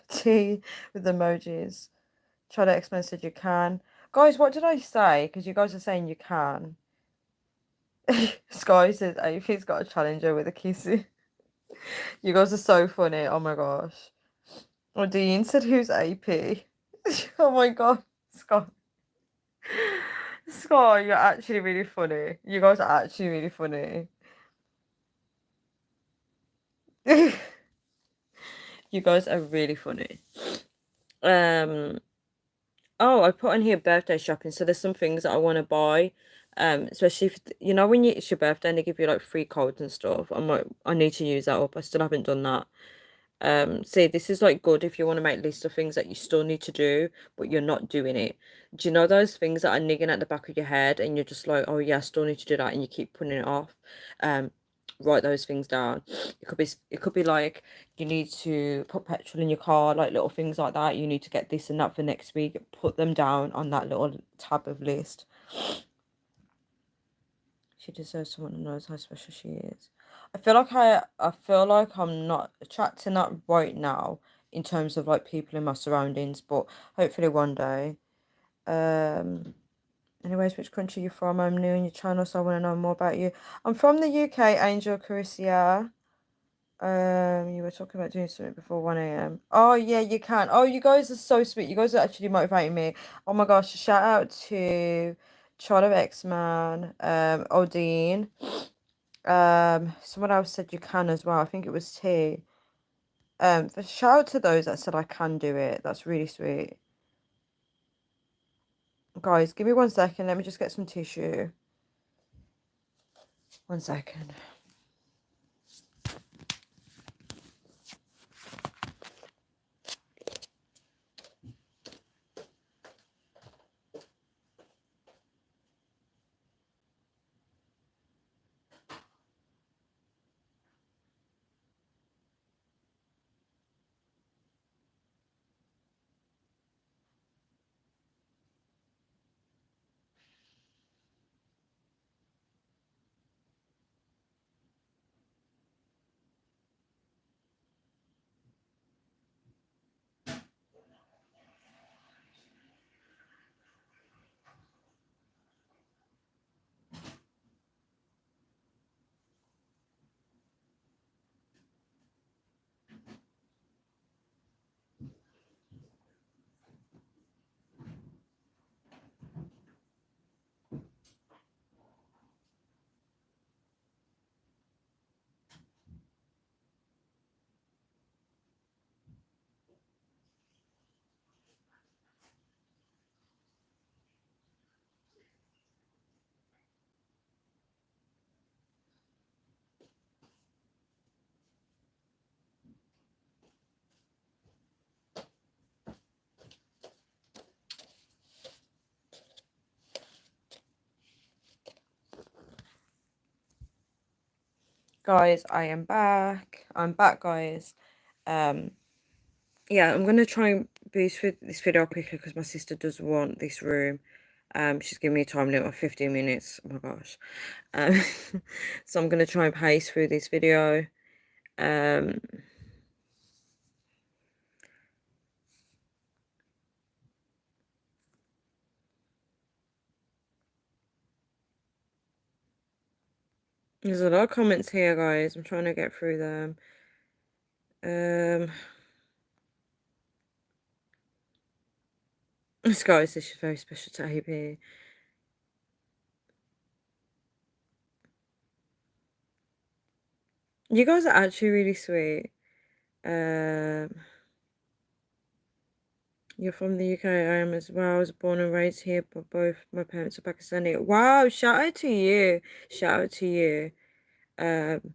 T with emojis. Try to explain said you can. Guys, what did I say? Because you guys are saying you can. Sky says AP's got a challenger with a kissy. You guys are so funny. Oh my gosh. Oh, Dean said who's AP? Oh my god. Sky. Sky, you're actually really funny. You guys are actually really funny. You guys are really funny. Oh, I put on here birthday shopping. So there's some things that I want to buy. Especially if you know when it's your birthday and they give you like free codes and stuff. I'm like, I need to use that up. I still haven't done that. See, this is like good if you want to make lists of things that you still need to do, but you're not doing it. Do you know those things that are niggling at the back of your head and you're just like, oh yeah, I still need to do that, and you keep putting it off? Write those things down. It could be like you need to put petrol in your car, like little things like that. You need to get this and that for next week. Put them down on that little tab of list. She deserves someone who knows how special she is. I feel like I'm not attracting that right now in terms of like people in my surroundings, but hopefully one day. Um Anyways, which country are you from? I'm new in your channel, so I want to know more about you. I'm from the UK, Angel Carissa. You were talking about doing something before 1 a.m. Oh yeah, you can. Oh, you guys are so sweet. You guys are actually motivating me. Oh my gosh, shout out to Child of X-Man, Odine. Someone else said you can as well. I think it was T. For shout out to those that said I can do it. That's really sweet. Guys, give me 1 second. Let me just get some tissue. 1 second. Guys, I am back. I'm back, guys. Um, yeah, I'm gonna try and boost this video quicker because my sister does want this room. She's giving me a time limit of 15 minutes. Oh my gosh. Um, so I'm gonna try and pace through this video. Um, there's a lot of comments here, guys. I'm trying to get through them. This guy says she's very special to AB. You guys are actually really sweet. You're from the UK. I am as well. I was born and raised here, but both my parents are Pakistani. Wow, shout out to you. Shout out to you. Um,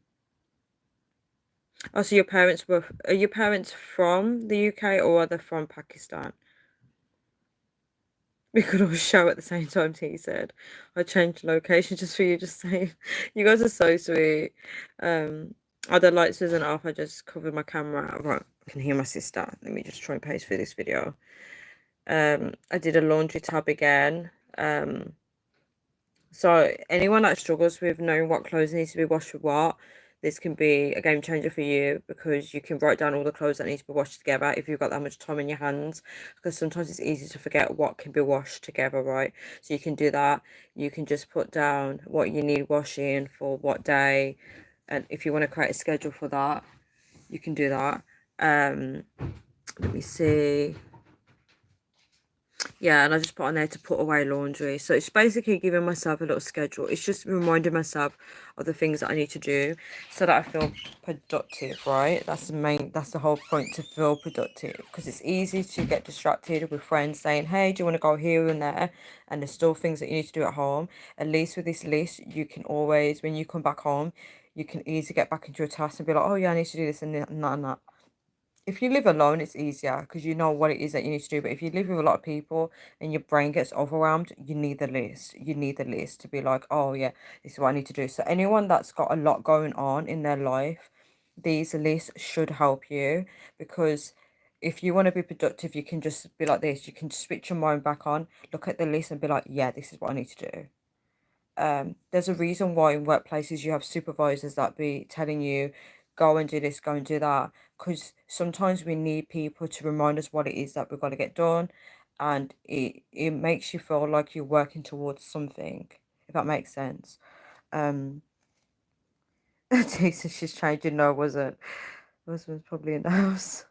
so your parents are your parents from the UK or are they from Pakistan? We could all show at the same time, T said. I changed location just for you, just saying. You guys are so sweet. Oh, the lights isn't off. I just covered my camera. Right, I can hear my sister. Let me just try and paste for this video. I did a laundry tab again. So anyone that struggles with knowing what clothes needs to be washed with what, this can be a game changer for you because you can write down all the clothes that need to be washed together if you've got that much time in your hands. Because sometimes it's easy to forget what can be washed together, right? So you can do that. You can just put down what you need washing for what day, and if you want to create a schedule for that, you can do that. Let me see. Yeah, and I just put on there to put away laundry. So it's basically giving myself a little schedule. It's just reminding myself of the things that I need to do so that I feel productive, right? That's the whole point, to feel productive, because it's easy to get distracted with friends saying, hey, do you want to go here and there? And there's still things that you need to do at home. At least with this list, you can always, when you come back home, you can easily get back into a task and be like, oh yeah, I need to do this and that and that. If you live alone, it's easier because you know what it is that you need to do. But if you live with a lot of people and your brain gets overwhelmed, you need the list. You need the list to be like, oh yeah, this is what I need to do. So anyone that's got a lot going on in their life, these lists should help you, because if you want to be productive, you can just be like this. You can switch your mind back on, look at the list and be like, yeah, this is what I need to do. There's a reason why in workplaces you have supervisors that be telling you, go and do this, go and do that, because sometimes we need people to remind us what it is that we've got to get done, and it makes you feel like you're working towards something, if that makes sense. Um, Tisa, she's changing. No, it wasn't. Husband's probably in the house.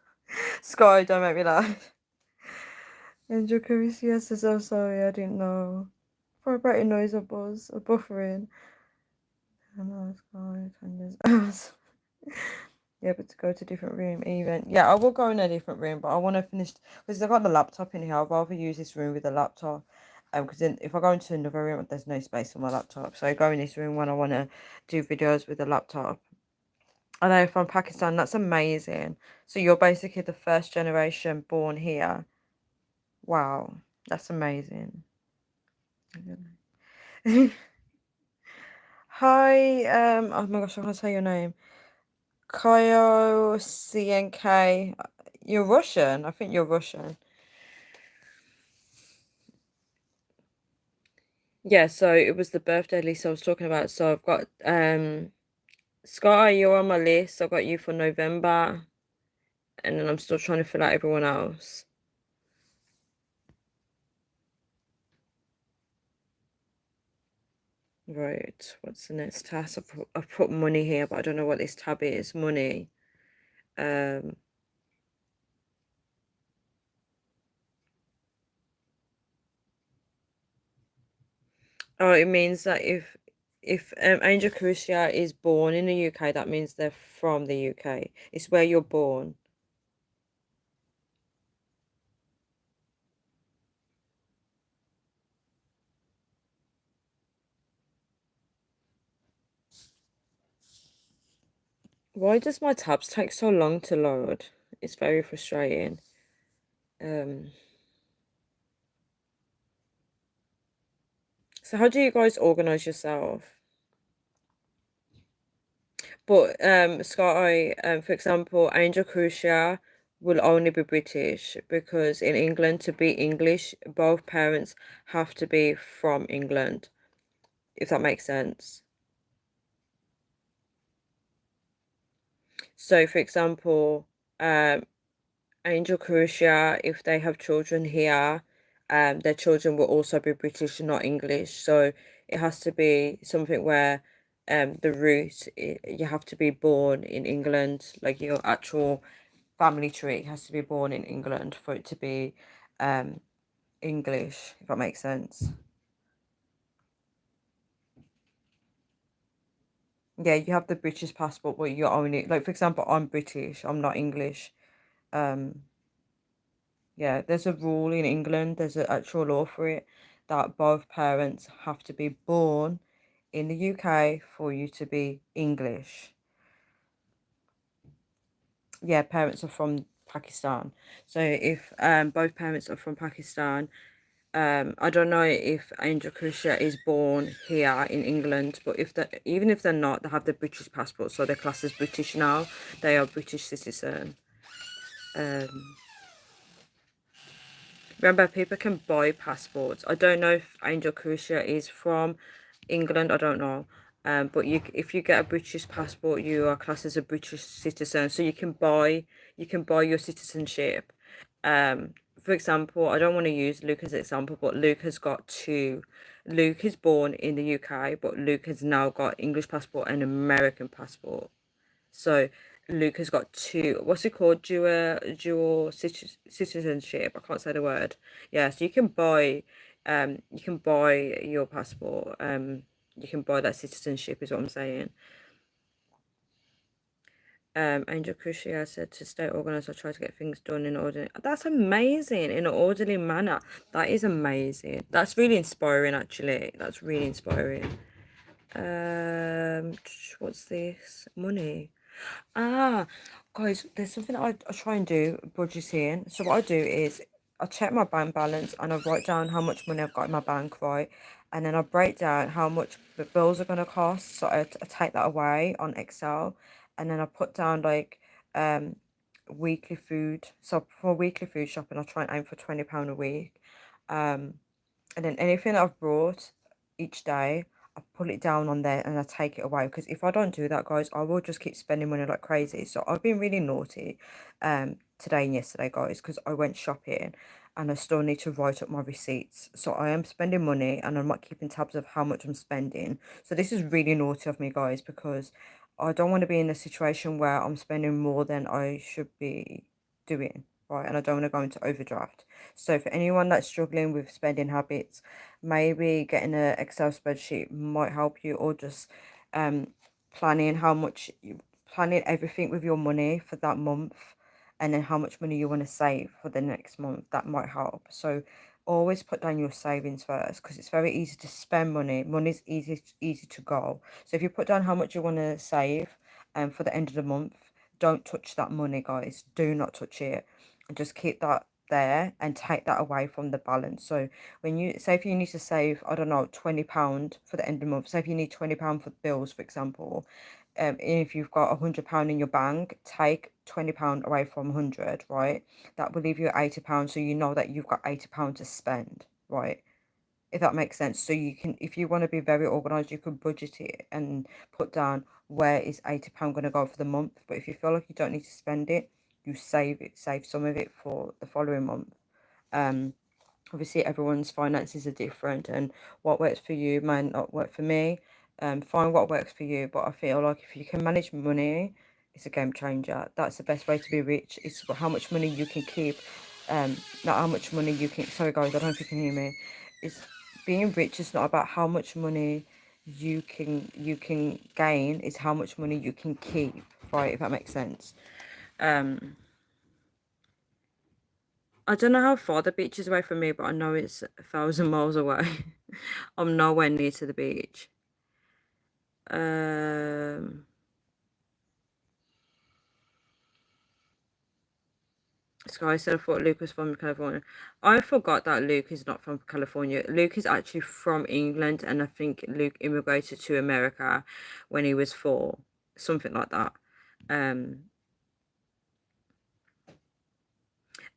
Sky, don't make me laugh. Angel Carissa says, oh, sorry, I didn't know. Vibrating noise or buzz or buffering. I know, Sky, Tanya's. Yeah, but to go to a different room even. Yeah, I will go in a different room, but I want to finish because I've got the laptop in here. I'd rather use this room with the laptop. Because then if I go into another room, there's no space for my laptop. So I go in this room when I want to do videos with the laptop. I know, from Pakistan. That's amazing. So you're basically the first generation born here. Wow, that's amazing. Hi, oh my gosh, I can't say your name. Kyo CNK. You're Russian. I think you're Russian. Yeah, so it was the birthday list I was talking about. So I've got Sky, you're on my list. I've got you for November, and then I'm still trying to fill out everyone else. Right, what's the next task? I've put money here, but I don't know what this tab is. Money. Um oh, it means that if Angel Crucia is born in the UK, that means they're from the UK. It's where you're born. Why does my tabs take so long to load? It's very frustrating. Um, so how do you guys organize yourself? But Sky, for example, Angel Crucia will only be British because in England to be English, both parents have to be from England, if that makes sense. So, for example, um, Angel Crucia, if they have children here, their children will also be British, not English. So it has to be something where the root, you have to be born in England, like your actual family tree has to be born in England for it to be um, English, if that makes sense. Yeah, you have the British passport, but you're only, like, for example, I'm British, I'm not English. Um, Yeah, there's a rule in England, there's an actual law for it, that both parents have to be born in the UK for you to be English. Yeah, parents are from Pakistan. So if both parents are from Pakistan, I don't know if Angel Krisha is born here in England, but if they even if they're not, they have the British passport, so they're classed as British now. They are British citizen. Um, Remember, people can buy passports. I don't know if Angel Crucia is from England. I don't know. But if you get a British passport, you are classed as a British citizen. So you can buy your citizenship. For example, I don't want to use Luke as an example, but Luke has got two. Luke is born in the UK, but Luke has now got English passport and American passport. So Luke has got two, what's it called? Dual citizenship. I can't say the word. Yeah, so you can buy your passport. You can buy that citizenship is what I'm saying. Angel Crucia said to stay organized, I try to get things done in order. That's amazing, in an orderly manner. That is amazing. That's really inspiring, actually. That's really inspiring. What's this? Money. Ah, guys, there's something I try and do budgeting. So what I do is I check my bank balance and I write down how much money I've got in my bank, right? And then I break down how much the bills are gonna cost. So I take that away on Excel, and then I put down like um weekly food. So for weekly food shopping, I try and aim for £20 a week. Um, and then anything that I've brought each day, I put it down on there and I take it away. Because if I don't do that, guys, I will just keep spending money like crazy. So I've been really naughty today and yesterday, guys, because I went shopping and I still need to write up my receipts. So I am spending money and I'm not keeping tabs of how much I'm spending. So this is really naughty of me, guys, because I don't want to be in a situation where I'm spending more than I should be doing, right? And I don't want to go into overdraft. So for anyone that's struggling with spending habits, maybe getting an Excel spreadsheet might help you, or just um planning planning everything with your money for that month, and then how much money you want to save for the next month. That might help. So always put down your savings first, because it's very easy to spend money. Money's easy to go. So if you put down how much you want to save for the end of the month, don't touch that money, guys. Do not touch it, and just keep that there and take that away from the balance. So when you say, if you need to save, I don't know, £20 for the end of the month, say if you need £20 for bills, for example, and if you've got £100 in your bank, take £20 away from 100, right? That will leave you £80, so you know that you've got £80 to spend, right? If that makes sense. So you can, if you want to be very organized, you can budget it and put down where is £80 going to go for the month. But if you feel like you don't need to spend it, you save it, save some of it for the following month. um Obviously everyone's finances are different, and what works for you might not work for me. Find what works for you, but I feel like if you can manage money, it's a game changer. That's the best way to be rich. It's how much money you can keep, not how much money you can, sorry guys, I don't know if you can hear me. It's being rich is not about how much money you can gain, it's how much money you can keep, right? If that makes sense. um I don't know how far the beach is away from me, but I know it's 1,000 miles away. I'm nowhere near to the beach. Um, Sky said I thought Luke was from California. I forgot that Luke is not from California. Luke is actually from England, and I think Luke immigrated to America when he was 4. something like that.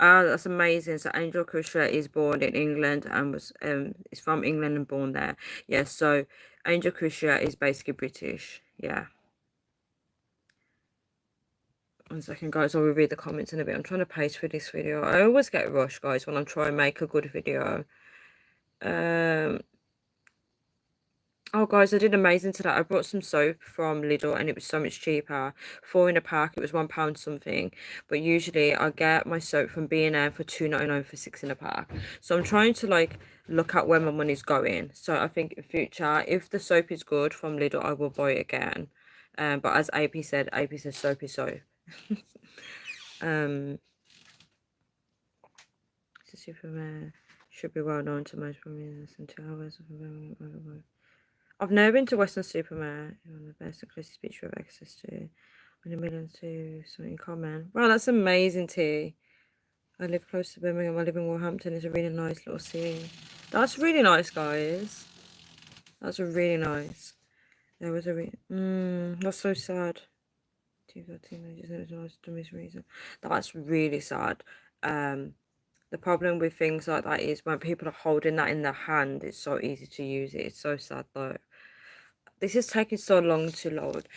Ah, that's amazing. So Angel Kushner is born in England and was is from England and born there. Yeah, so Angel Kushner is basically British. Yeah. 1 second, guys. I'll read the comments in a bit. I'm trying to pace for this video. I always get rushed, guys, when I'm trying to make a good video. Um, Oh, guys, I did amazing today. I brought some soap from Lidl and it was so much cheaper. 4 in a pack, it was £1 something. But usually I get my soap from B&M for 2.99 for 6 in a pack. So I'm trying to like look at where my money's going. So I think in future, if the soap is good from Lidl, I will buy it again. But as AP said soap is soap. It's a Superman. Should be well known to most families and 2 hours of I've never been to Western Supermare. One of the best and closest beach we have access to. And a million to something in common. Wow, that's amazing, T. I live close to Birmingham. I live in Wolverhampton. It's a really nice little city. That's really nice, guys. That's really nice. There was a that's so sad. Two teenagers and it was for dummies reason. That's really sad. The problem with things like that is when people are holding that in their hand, it's so easy to use it. It's so sad though. This is taking so long to load.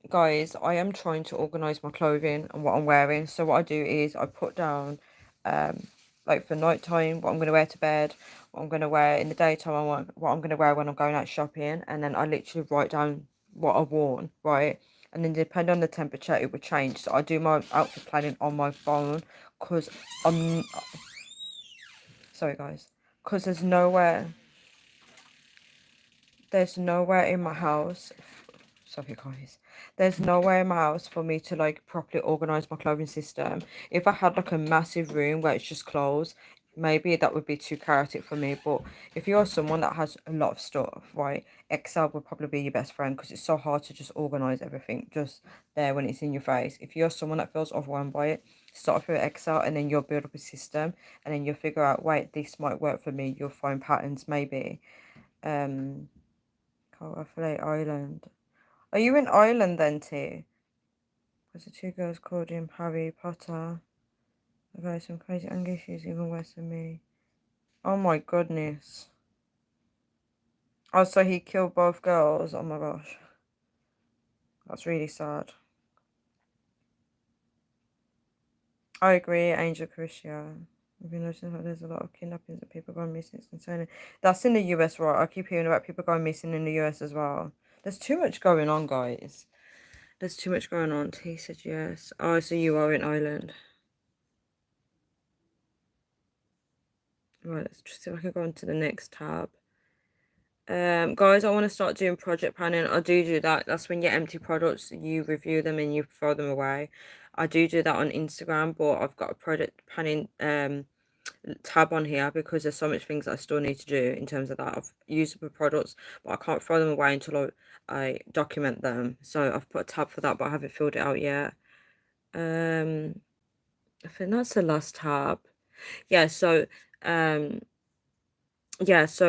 Guys, I am trying to organize my clothing and what I'm wearing. So what I do is I put down like for night time what I'm going to wear to bed, what I'm going to wear in the daytime, what I'm going to wear when I'm going out shopping, and then I literally write down what I've worn, right? And then depending on the temperature it would change. So I do my outfit planning on my phone because I'm sorry guys, because there's nowhere in my house. Sorry, guys. There's nowhere in my house for me to like properly organize my clothing system. If I had like a massive room where it's just clothes, maybe that would be too chaotic for me. But if you're someone that has a lot of stuff, right, Excel would probably be your best friend because it's so hard to just organize everything just there when it's in your face. If you're someone that feels overwhelmed by it, start off with Excel and then you'll build up a system and then you'll figure out, wait, this might work for me. You'll find patterns maybe. Um, Carafale Island. Are you in Ireland then, T? Because the two girls called him Harry Potter. The guy some crazy English is even worse than me. Oh my goodness. Oh, so he killed both girls. Oh my gosh. That's really sad. I agree, Angel Christian. We've been noticing how there's a lot of kidnappings and people going missing. It's insane. That's in the US, right? I keep hearing about people going missing in the US as well. There's too much going on, guys. There's too much going on. He said yes. Oh, so you are in Ireland. Right, let's just see if I can go on to the next tab. Guys, I want to start doing project planning. I do that. That's when you empty products, you review them and you throw them away. I do that on Instagram, but I've got a project planning tab on here because there's so much things I still need to do in terms of that. I've used the products, but I can't throw them away until I document them. So I've put a tab for that, but I haven't filled it out yet. I think that's the last tab. Yeah, so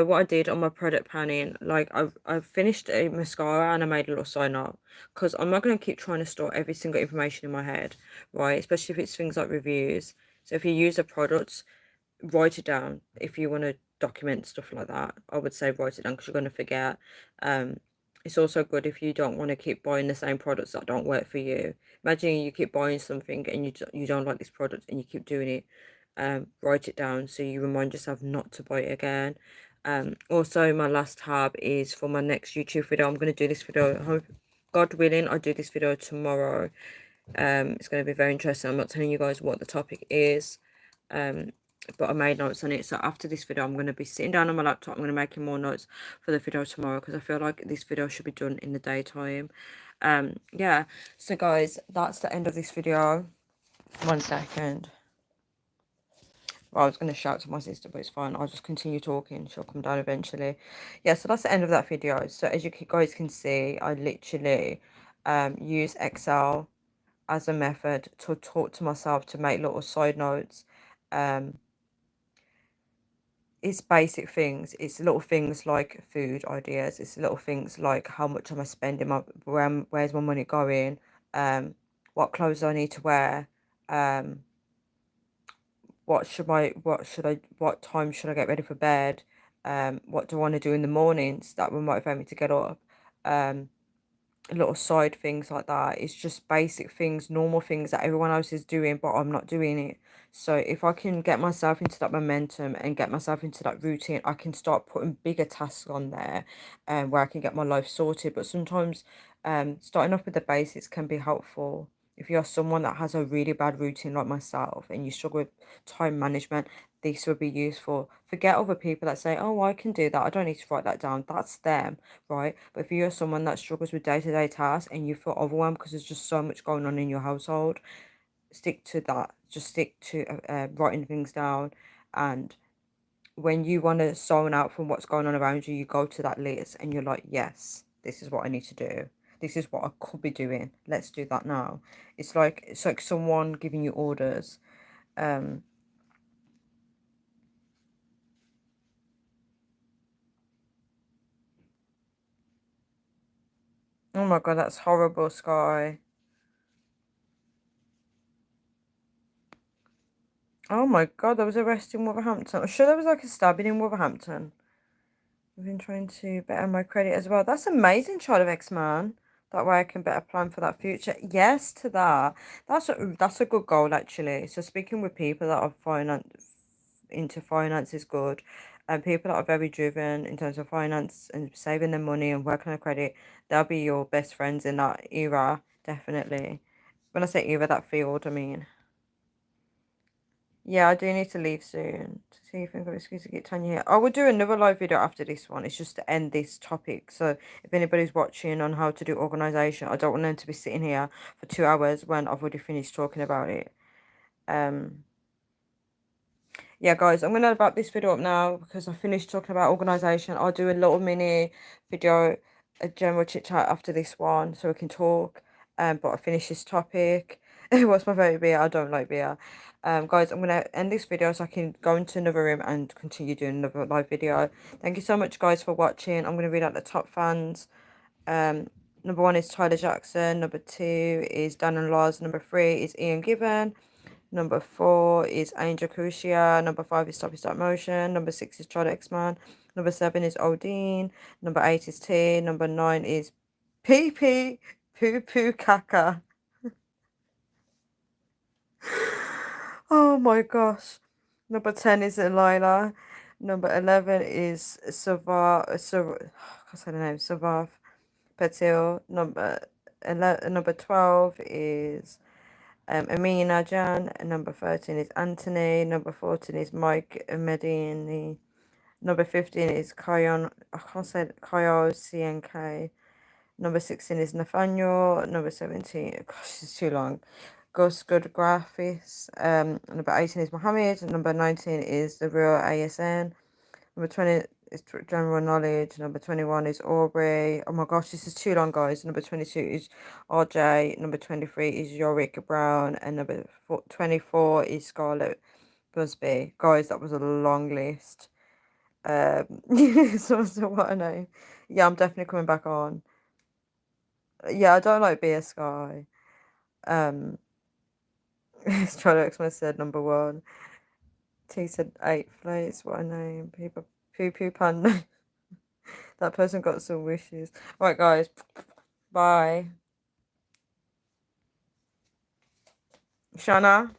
what I did on my product planning, like I've finished a mascara and I made a little sign up because I'm not going to keep trying to store every single information in my head, right? Especially if it's things like reviews. So if you use a product, write it down. If you want to document stuff like that, I would say write it down because you're going to forget. It's also good if you don't want to keep buying the same products that don't work for you. Imagine you keep buying something and you don't like this product and you keep doing it. Write it down so you remind yourself not to buy it again. Also my last tab is for my next YouTube video. I'm going to do this video, hope God willing I do this video tomorrow. It's going to be very interesting. I'm not telling you guys what the topic is, but I made notes on it. So after this video I'm going to be sitting down on my laptop. I'm going to be making more notes for the video tomorrow because I feel like this video should be done in the daytime. Yeah, so guys, that's the end of this video. 1 second. Well, I was going to shout to my sister, but it's fine. I'll just continue talking. She'll come down eventually. Yeah, so that's the end of that video. So as you guys can see, I literally use Excel as a method to talk to myself, to make little side notes. it's basic things. It's little things like food ideas. It's little things like how much am I spending, where's my money going, um, what clothes I need to wear, um, what time should I get ready for bed, what do I want to do in the mornings that will motivate me to get up, um, little side things like that. It's just basic things, normal things that everyone else is doing, but I'm not doing it. So if I can get myself into that momentum and get myself into that routine, I can start putting bigger tasks on there, where I can get my life sorted. But sometimes, starting off with the basics can be helpful. If you're someone that has a really bad routine like myself and you struggle with time management, this would be useful. Forget other people that say, "Oh, I can do that. I don't need to write that down." That's them, right? But if you're someone that struggles with day-to-day tasks and you feel overwhelmed because there's just so much going on in your household, stick to that. Just stick to writing things down. And when you want to zone out from what's going on around you, you go to that list and you're like, yes, this is what I need to do. This is what I could be doing. Let's do that now. It's like someone giving you orders. Um, oh my God, that's horrible, Sky. Oh my God, there was a arrest in Wolverhampton. I'm sure there was like a stabbing in Wolverhampton. I've been trying to better my credit as well. That's amazing, Child of X Man. That way I can better plan for that future. Yes to that. That's a good goal actually. So speaking with people that are into finance is good. And people that are very driven in terms of finance and saving their money and working on credit, they'll be your best friends in that era, definitely. When I say era, that field, I mean. Yeah, I do need to leave soon. To see if I've got excuse to get Tanya here. I will do another live video after this one. It's just to end this topic. So if anybody's watching on how to do organisation, I don't want them to be sitting here for 2 hours when I've already finished talking about it. Um, yeah, guys, I'm gonna wrap this video up now because I finished talking about organisation. I'll do a little mini video, a general chit chat after this one, so we can talk. But I finished this topic. What's my favorite beer? I don't like beer. Guys, I'm gonna end this video so I can go into another room and continue doing another live video. Thank you so much, guys, for watching. I'm gonna read out the top fans. Number one is Tyler Jackson. Number two is Dan and Lars. Number three is Ian Given. Number four is Angel Crucia. Number five is Stop Stop Motion. Number six is Child X Man. Number seven is Odin. Number eight is T. Number nine is Pee Pee Poo Poo Caca. Oh my gosh. Number 10 is Elila. Number 11 is I can't say the name, Savav Patil. Number 12 is Amina Jan. And number 13 is Anthony. Number 14 is Mike Medini. Number 15 is Kayon, I can't say Kayo CNK. Number 16 is Nathaniel. Number 17, gosh, it's too long. Gus Good Graphics. Number 18 is Mohammed. Number 19 is The Real ASN. Number 20 is General Knowledge. Number 21 is Aubrey. Oh my gosh, this is too long, guys. Number 22 is RJ. Number 23 is Yorick Brown. And number 24 is Scarlett Busby. Guys, that was a long list. So what I know. Yeah, I'm definitely coming back on. Yeah, I don't like Beer Sky. Um, Strollo said number one. T said eighth place. What a name. People, poo poo panda. That person got some wishes. Right, guys. Bye. Shana.